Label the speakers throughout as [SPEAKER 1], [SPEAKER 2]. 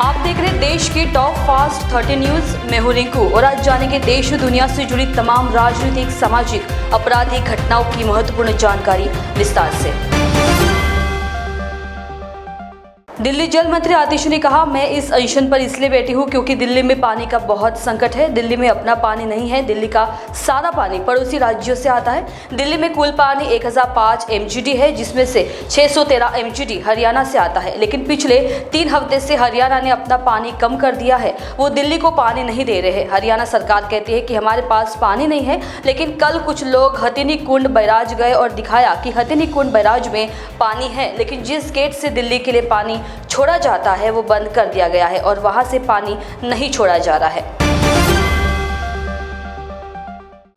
[SPEAKER 1] आप देख रहे हैं देश के टॉप फास्ट 30 न्यूज। मैं हूं रिंकू और आज जानेंगे देश और दुनिया से जुड़ी तमाम राजनीतिक, सामाजिक, आपराधिक घटनाओं की महत्वपूर्ण जानकारी विस्तार से। दिल्ली जल मंत्री आतिशी ने कहा, मैं इस अनशन पर इसलिए बैठी हूं क्योंकि दिल्ली में पानी का बहुत संकट है। दिल्ली में अपना पानी नहीं है, दिल्ली का सारा पानी पड़ोसी राज्यों से आता है। दिल्ली में कुल पानी 1005 MGD है, जिसमें से 613 MGD हरियाणा से आता है। लेकिन पिछले 3 हफ्ते से हरियाणा ने अपना पानी कम कर दिया है, वो दिल्ली को पानी नहीं दे रहे। हरियाणा सरकार कहती है कि हमारे पास पानी नहीं है, लेकिन कल कुछ लोग हथिनी कुंड बैराज गए और दिखाया कि हथिनी कुंड बैराज में पानी है, लेकिन जिस गेट से दिल्ली के लिए पानी छोड़ा जाता है वो बंद कर दिया गया है और वहां से पानी नहीं छोड़ा जा रहा है।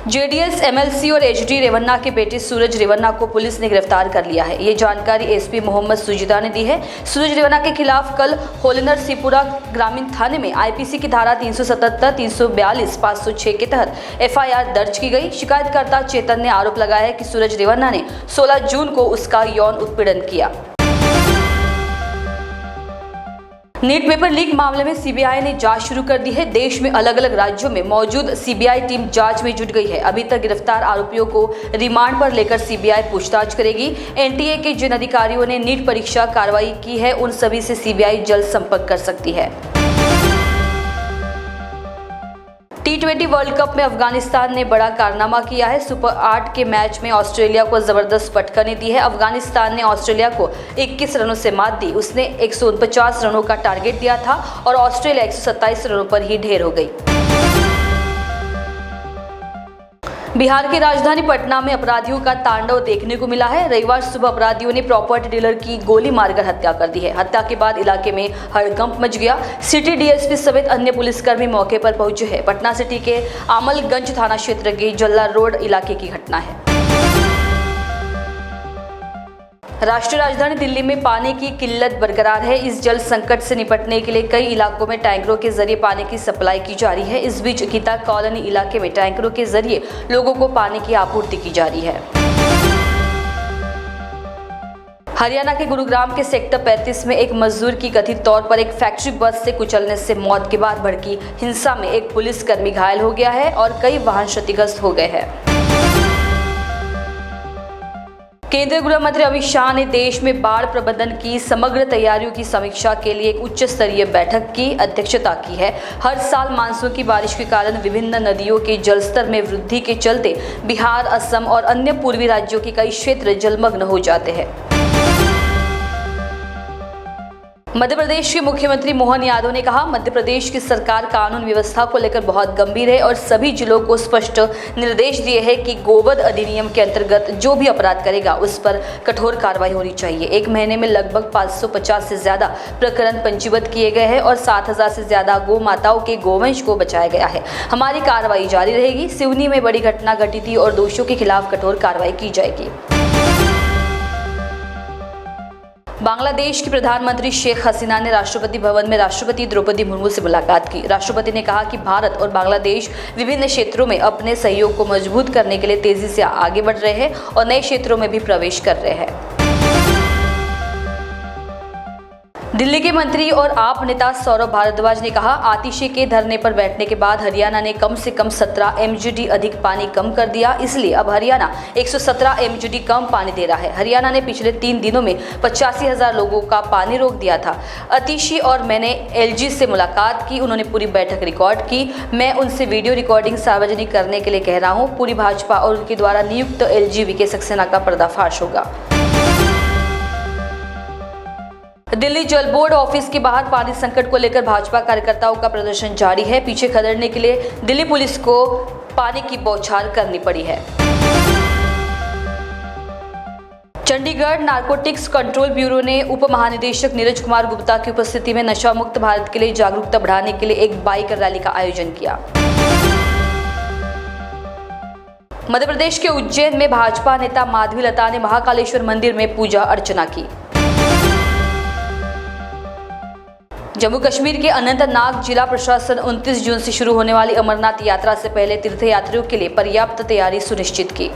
[SPEAKER 1] JDS MLC और HD रेवन्ना के बेटे सूरज रेवन्ना को पुलिस ने गिरफ्तार कर लिया है। ये जानकारी SP मोहम्मद सुजिदा ने दी है। सूरज रेवन्ना के खिलाफ कल होलनर सिपुरा ग्रामीण थाने में IPC की धारा 377, 342, 506 के तहत FIR दर्ज की गई। शिकायतकर्ता चेतन ने आरोप लगाया है कि सूरज रेवन्ना ने 16 जून को उसका यौन उत्पीड़न किया। नीट पेपर लीक मामले में CBI ने जांच शुरू कर दी है। देश में अलग अलग राज्यों में मौजूद CBI टीम जांच में जुट गई है। अभी तक गिरफ्तार आरोपियों को रिमांड पर लेकर CBI पूछताछ करेगी। NTA के जिन अधिकारियों ने नीट परीक्षा कार्रवाई की है, उन सभी से CBI जल्द संपर्क कर सकती है। T20 वर्ल्ड कप में अफगानिस्तान ने बड़ा कारनामा किया है। सुपर 8 के मैच में ऑस्ट्रेलिया को जबरदस्त पटखनी दी है। अफगानिस्तान ने ऑस्ट्रेलिया को 21 रनों से मात दी। उसने 149 रनों का टारगेट दिया था और ऑस्ट्रेलिया 127 रनों पर ही ढेर हो गई। बिहार की राजधानी पटना में अपराधियों का तांडव देखने को मिला है। रविवार सुबह अपराधियों ने प्रॉपर्टी डीलर की गोली मारकर हत्या कर दी है। हत्या के बाद इलाके में हड़कंप मच गया। सिटी DSP समेत अन्य पुलिसकर्मी मौके पर पहुंचे हैं। पटना सिटी के आमलगंज थाना क्षेत्र के जल्ला रोड इलाके की घटना है। राष्ट्रीय राजधानी दिल्ली में पानी की किल्लत बरकरार है। इस जल संकट से निपटने के लिए कई इलाकों में टैंकरों के जरिए पानी की सप्लाई की जा रही है। इस बीच गीता कॉलोनी इलाके में टैंकरों के जरिए लोगों को पानी की आपूर्ति की जा रही है। हरियाणा के गुरुग्राम के सेक्टर 35 में एक मजदूर की कथित तौर पर एक फैक्ट्री बस से कुचलने से मौत के बाद भड़की हिंसा में एक पुलिसकर्मी घायल हो गया है और कई वाहन क्षतिग्रस्त हो गए हैं। केंद्रीय गृह मंत्री अमित शाह ने देश में बाढ़ प्रबंधन की समग्र तैयारियों की समीक्षा के लिए एक उच्च स्तरीय बैठक की अध्यक्षता की है। हर साल मानसून की बारिश के कारण विभिन्न नदियों के जलस्तर में वृद्धि के चलते बिहार, असम और अन्य पूर्वी राज्यों के कई क्षेत्र जलमग्न हो जाते हैं। मध्य प्रदेश के मुख्यमंत्री मोहन यादव ने कहा, मध्य प्रदेश की सरकार कानून व्यवस्था को लेकर बहुत गंभीर है और सभी जिलों को स्पष्ट निर्देश दिए हैं कि गोवध अधिनियम के अंतर्गत जो भी अपराध करेगा उस पर कठोर कार्रवाई होनी चाहिए। एक महीने में लगभग 550 से ज्यादा प्रकरण पंजीबद्ध किए गए हैं और 7000 से ज्यादा गौ माताओं के गोवंश को बचाया गया है। हमारी कार्रवाई जारी रहेगी। सिवनी में बड़ी घटना घटी थी और दोषियों के खिलाफ कठोर कार्रवाई की जाएगी। बांग्लादेश की प्रधानमंत्री शेख हसीना ने राष्ट्रपति भवन में राष्ट्रपति द्रौपदी मुर्मू से मुलाकात की। राष्ट्रपति ने कहा कि भारत और बांग्लादेश विभिन्न क्षेत्रों में अपने सहयोग को मजबूत करने के लिए तेजी से आगे बढ़ रहे हैं और नए क्षेत्रों में भी प्रवेश कर रहे हैं। दिल्ली के मंत्री और आप नेता सौरभ भारद्वाज ने कहा, आतिशी के धरने पर बैठने के बाद हरियाणा ने कम से कम 17 MGD अधिक पानी कम कर दिया, इसलिए अब हरियाणा 117 MGD कम पानी दे रहा है। हरियाणा ने पिछले 3 दिनों में 85,000 लोगों का पानी रोक दिया था। आतिशी और मैंने LG से मुलाकात की, उन्होंने पूरी बैठक रिकॉर्ड की। मैं उनसे वीडियो रिकॉर्डिंग सार्वजनिक करने के लिए कह रहा हूँ। पूरी भाजपा और उनके द्वारा नियुक्त LG VK सक्सेना का पर्दाफाश होगा। दिल्ली जल बोर्ड ऑफिस के बाहर पानी संकट को लेकर भाजपा कार्यकर्ताओं का प्रदर्शन जारी है। पीछे खदेड़ने के लिए दिल्ली पुलिस को पानी की बौछार करनी पड़ी है। चंडीगढ़ नारकोटिक्स कंट्रोल ब्यूरो ने उप महानिदेशक नीरज कुमार गुप्ता की उपस्थिति में नशा मुक्त भारत के लिए जागरूकता बढ़ाने के लिए एक बाइक रैली का आयोजन किया। मध्य प्रदेश के उज्जैन में भाजपा नेता माधवी लता ने महाकालेश्वर मंदिर में पूजा अर्चना की। जम्मू कश्मीर के अनंतनाग जिला प्रशासन 29 जून से शुरू होने वाली अमरनाथ यात्रा से पहले तीर्थयात्रियों के लिए पर्याप्त तैयारी सुनिश्चित की।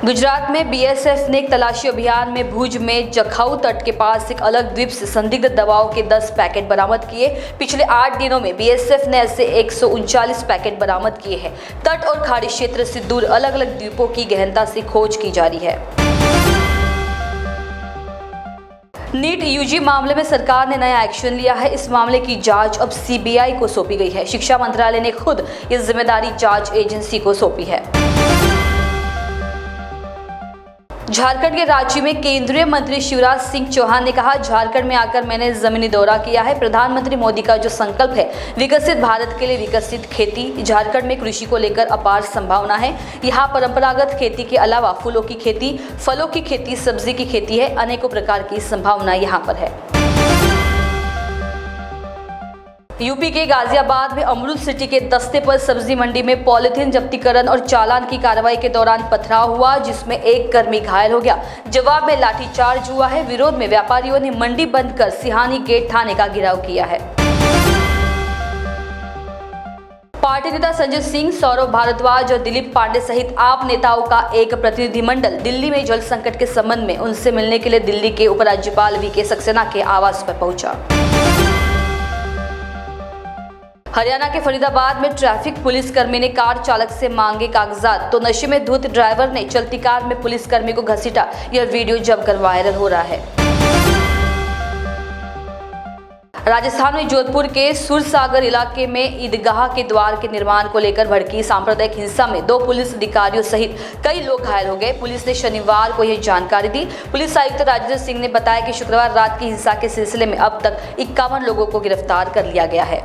[SPEAKER 1] गुजरात में बीएसएफ ने एक तलाशी अभियान में भुज में जखाऊ तट के पास एक अलग द्वीप से संदिग्ध दवाओं के 10 पैकेट बरामद किए। पिछले 8 दिनों में बीएसएफ ने ऐसे 139 पैकेट बरामद किए हैं। तट और खाड़ी क्षेत्र से दूर अलग अलग द्वीपों की गहनता से खोज की जा रही है। नीट यूजी मामले में सरकार ने नया एक्शन लिया है। इस मामले की जांच अब सीबीआई को सौंपी गई है। शिक्षा मंत्रालय ने खुद ये जिम्मेदारी जांच एजेंसी को सौंपी है। झारखंड के रांची में केंद्रीय मंत्री शिवराज सिंह चौहान ने कहा, झारखंड में आकर मैंने जमीनी दौरा किया है। प्रधानमंत्री मोदी का जो संकल्प है विकसित भारत के लिए विकसित खेती, झारखंड में कृषि को लेकर अपार संभावना है। यहाँ परंपरागत खेती के अलावा फूलों की खेती, फलों की खेती, सब्जी की खेती है। अनेकों प्रकार की संभावना यहाँ पर है। यूपी के गाजियाबाद में अमरूद सिटी के दस्ते पर सब्जी मंडी में पॉलिथीन जब्तीकरण और चालान की कार्रवाई के दौरान पथराव हुआ, जिसमें एक कर्मी घायल हो गया। जवाब में लाठीचार्ज हुआ है। विरोध में व्यापारियों ने मंडी बंद कर सिहानी गेट थाने का घेराव किया है। पार्टी नेता संजय सिंह, सौरभ भारद्वाज और दिलीप पांडे सहित आप नेताओं का एक प्रतिनिधिमंडल दिल्ली में जल संकट के संबंध में उनसे मिलने के लिए दिल्ली के उपराज्यपाल वीके सक्सेना के आवास पर पहुंचा। हरियाणा के फरीदाबाद में ट्रैफिक पुलिसकर्मी ने कार चालक से मांगे कागजात तो नशे में धुत ड्राइवर ने चलती कार में पुलिसकर्मी को घसीटा। यह वीडियो जमकर वायरल हो रहा है। राजस्थान में जोधपुर के सुरसागर इलाके में ईदगाह के द्वार के निर्माण को लेकर भड़की सांप्रदायिक हिंसा में 2 पुलिस अधिकारियों सहित कई लोग घायल हो गए। पुलिस ने शनिवार को यह जानकारी दी। पुलिस आयुक्त राजेंद्र सिंह ने बताया कि शुक्रवार रात की हिंसा के सिलसिले में अब तक 51 लोगों को गिरफ्तार कर लिया गया है।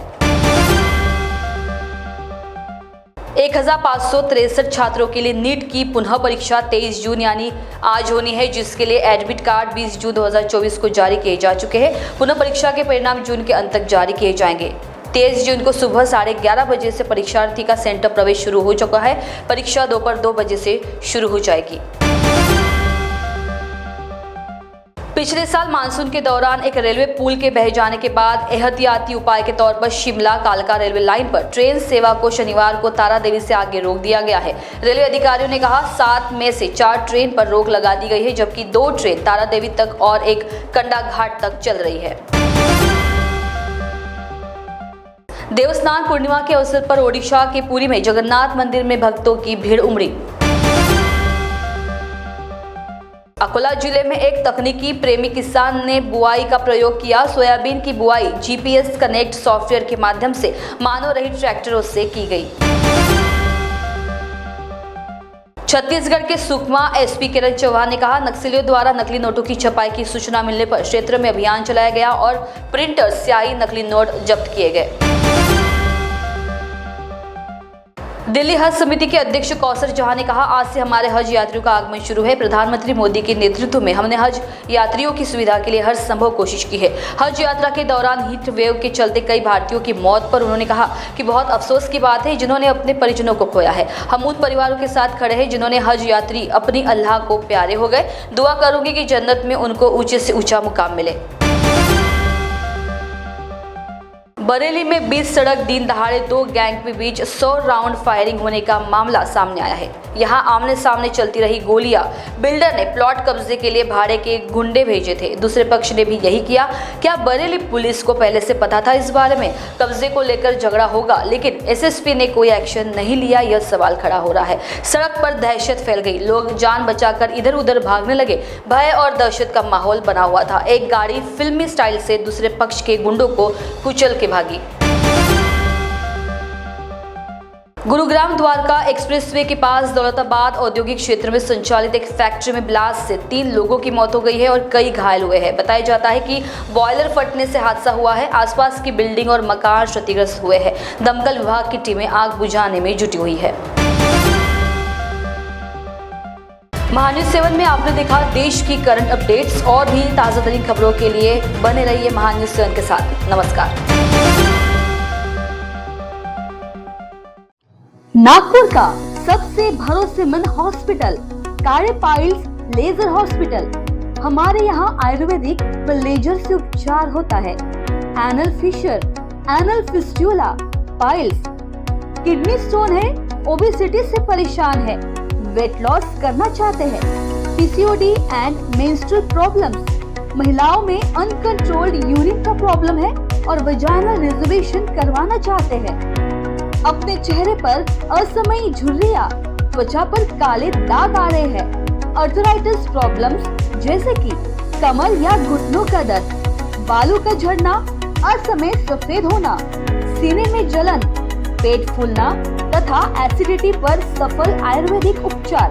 [SPEAKER 1] 1563 छात्रों के लिए नीट की पुनः परीक्षा 23 जून यानी आज होनी है, जिसके लिए एडमिट कार्ड 20 जून 2024 को जारी किए जा चुके हैं। पुनः परीक्षा के परिणाम जून के अंत तक जारी किए जाएंगे। 23 जून को सुबह 11:30 बजे से परीक्षार्थी का सेंटर प्रवेश शुरू हो चुका है। परीक्षा दोपहर 2 बजे से शुरू हो जाएगी। पिछले साल मानसून के दौरान एक रेलवे पुल के बह जाने के बाद एहतियाती उपाय के तौर पर शिमला कालका रेलवे लाइन पर ट्रेन सेवा को शनिवार को तारा देवी से आगे रोक दिया गया है। रेलवे अधिकारियों ने कहा 7 में से 4 ट्रेन पर रोक लगा दी गई है, जबकि 2 ट्रेन तारा देवी तक और एक कंडाघाट तक चल रही है। देवस्नान पूर्णिमा के अवसर पर ओडिशा के पुरी में जगन्नाथ मंदिर में भक्तों की भीड़ उमड़ी। अकोला जिले में एक तकनीकी प्रेमी किसान ने बुआई का प्रयोग किया। सोयाबीन की बुआई जीपीएस कनेक्ट सॉफ्टवेयर के माध्यम से मानव रहित ट्रैक्टरों से की गई। छत्तीसगढ़ के सुकमा एसपी किरण चौहान ने कहा, नक्सलियों द्वारा नकली नोटों की छपाई की सूचना मिलने पर क्षेत्र में अभियान चलाया गया और प्रिंटर, स्याही, नकली नोट जब्त किए गए। दिल्ली हज समिति के अध्यक्ष कौसर जहां ने कहा, आज से हमारे हज यात्रियों का आगमन शुरू है। प्रधानमंत्री मोदी के नेतृत्व में हमने हज यात्रियों की सुविधा के लिए हर संभव कोशिश की है। हज यात्रा के दौरान हीट वेव के चलते कई भारतीयों की मौत पर उन्होंने कहा कि बहुत अफसोस की बात है जिन्होंने अपने परिजनों को खोया है। हम उन परिवारों के साथ खड़े हैं जिन्होंने हज यात्री अपनी अल्लाह को प्यारे हो गए। दुआ करूंगी कि जन्नत में उनको ऊंचे से ऊंचा मुकाम मिले। बरेली में बीच सड़क दिन दहाड़े 2 गैंग के बीच 100 राउंड फायरिंग होने का मामला सामने आया है। यहां आमने सामने चलती रही गोलियां बिल्डर ने प्लॉट कब्जे के लिए भाड़े के गुंडे भेजे थे। दूसरे पक्ष ने भी यही किया। क्या बरेली पुलिस को पहले से पता था इस बारे में? कब्जे को लेकर झगड़ा होगा, लेकिन एसएसपी ने कोई एक्शन नहीं लिया, यह सवाल खड़ा हो रहा है। सड़क पर दहशत फैल गई। लोग जान बचाकर इधर उधर भागने लगे। भय और दहशत का माहौल बना हुआ था। एक गाड़ी फिल्मी स्टाइल से दूसरे पक्ष के गुंडों को कुचल के भागी। गुरुग्राम द्वारका एक्सप्रेसवे के पास दौलताबाद औद्योगिक क्षेत्र में संचालित एक फैक्ट्री में ब्लास्ट से 3 लोगों की मौत हो गई है और कई घायल हुए हैं। बताया जाता है कि बॉयलर फटने से हादसा हुआ है। आसपास की बिल्डिंग और मकान क्षतिग्रस्त हुए हैं। दमकल विभाग की टीमें आग बुझाने में जुटी हुई है। महान्यूज 7 में आपने देखा देश की करंट अपडेट्स और भी ताजा तरीन खबरों के लिए बने रहिए महान्यूज 7 के साथ। नमस्कार। नागपुर का सबसे भरोसेमंद हॉस्पिटल कार्य पाइल्स लेजर हॉस्पिटल। हमारे यहाँ आयुर्वेदिक व लेजर से उपचार होता है। Anal fissure, anal fistula, piles, kidney stone है, ओबेसिटी से परेशान है,
[SPEAKER 2] वेट लॉस करना चाहते हैं, पीसीओडी एंड मेंस्ट्रुअल प्रॉब्लम्स, महिलाओं में अनकंट्रोल्ड यूरिन का प्रॉब्लम है और वजाइनल रिजर्वेशन करवाना चाहते हैं, अपने चेहरे पर असमयी झुर्रियां, त्वचा पर काले दाग आ रहे हैं, अर्थराइटिस प्रॉब्लम्स जैसे कि कमर या घुटनों का दर्द, बालों का झड़ना, असमय सफेद होना, सीने में जलन, पेट फूलना तथा एसिडिटी पर सफल आयुर्वेदिक उपचार,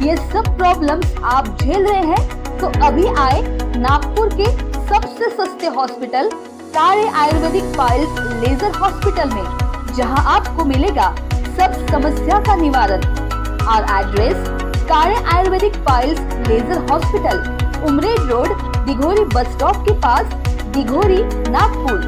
[SPEAKER 2] ये सब प्रॉब्लम्स आप झेल रहे हैं तो अभी आए नागपुर के सबसे सस्ते हॉस्पिटल कार्य आयुर्वेदिक पाइल्स लेजर हॉस्पिटल में, जहां आपको मिलेगा सब समस्या का निवारण। और एड्रेस कार्य Ayurvedic piles laser hospital, Umred road, Dighori bus stop के पास, दिघोरी, नागपुर।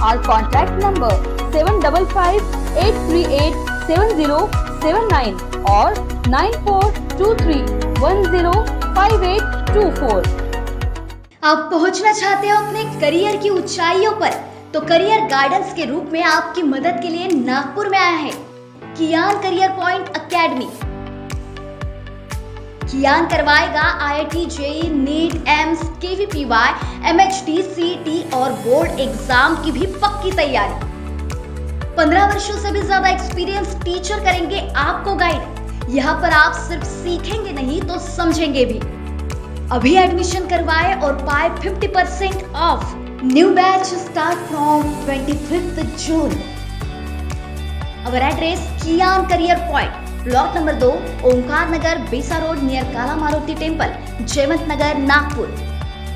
[SPEAKER 2] और कॉन्टैक्ट नंबर 7538387079 और 9423105824।
[SPEAKER 3] आप पहुंचना चाहते हो अपने करियर की ऊंचाइयों पर, तो करियर गाइडेंस के रूप में आपकी मदद के लिए नागपुर में आया है Kiyan career point academy. Kiyan करवाएगा IIT, JEE, NEET, AIIMS, KVPY, MHT, CET और बोर्ड एग्जाम की भी पक्की तैयारी। 15 वर्षों से भी ज्यादा एक्सपीरियंस टीचर करेंगे आपको गाइड। यहाँ पर आप सिर्फ सीखेंगे नहीं तो समझेंगे भी। अभी एडमिशन करवाए और पाए 50% off. New batch start from 25th June। Our address Kiyan career point, block number 2, Omkar Nagar, Besa road near Kala Maruti temple, Jaywant Nagar, Nagpur.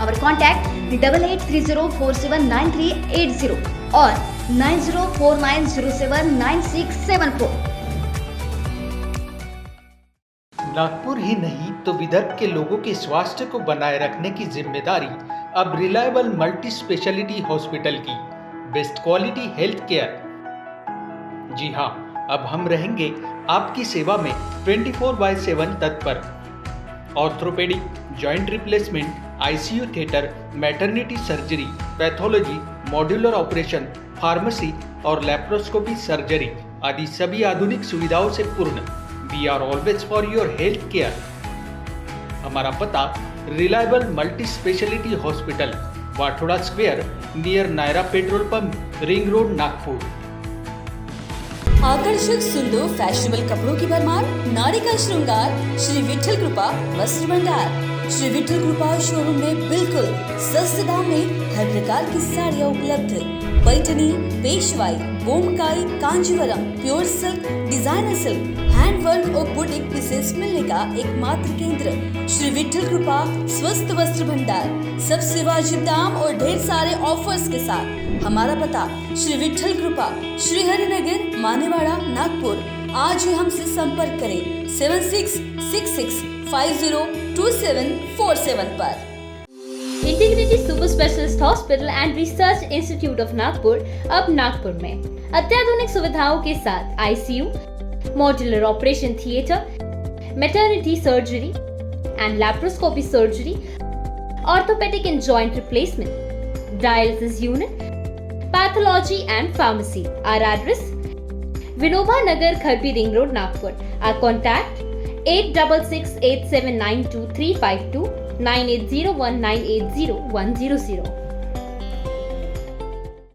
[SPEAKER 3] Our contact 8830479380 और 9049079674।
[SPEAKER 4] नागपुर ही नहीं तो विदर्भ के लोगों के स्वास्थ्य को बनाए रखने की जिम्मेदारी अब रिलायबल मल्टी स्पेशलिटी हॉस्पिटल की। Best quality health care. जी हाँ, अब हम रहेंगे आपकी सेवा में 24/7 तत्पर। Orthopaedic, joint replacement, ICU theatre, maternity surgery, pathology, modular operation, pharmacy और लैप्रोस्कोपी सर्जरी आदि सभी आधुनिक सुविधाओं से पूर्ण। We are always for your health care. हमारा पता reliable multi speciality hospital, Wathoda square near Nayara petrol pump, ring road, Nagpur.
[SPEAKER 1] आकर्षक, सुंदर, फैशनेबल कपड़ों की भरमार, नारी का श्रृंगार, श्री विठल कृपा वस्त्र भंडार। श्री विठल कृपा शोरूम में बिल्कुल सस्ते दाम में हर प्रकार की साड़ियाँ उपलब्ध। Paithani, Peshwai, Bomkai, Kanjivaram, pure silk, designer silk, handwork और बुटीक पीसेस मिलने का एकमात्र केंद्र श्री विठल कृपा स्वस्थ वस्त्र भंडार। सबसे वाजिब दाम और ढेर सारे ऑफर्स के साथ। हमारा पता श्री विठल कृपा, श्री हरिनगर, मानेवाड़ा, नागपुर। आज ही हमसे संपर्क करें 7666502747 पर।
[SPEAKER 5] Integrity super specialist hospital and research institute of Nagpur अब नागपुर में अत्याधुनिक सुविधाओं के साथ ICU, modular operation theatre, maternity surgery and laparoscopy surgery, orthopaedic and joint replacement, dialysis unit, pathology and pharmacy. Our address Vinoba Nagar, Kharpi ring road, Nagpur. Our contact 8668792352 9801980100।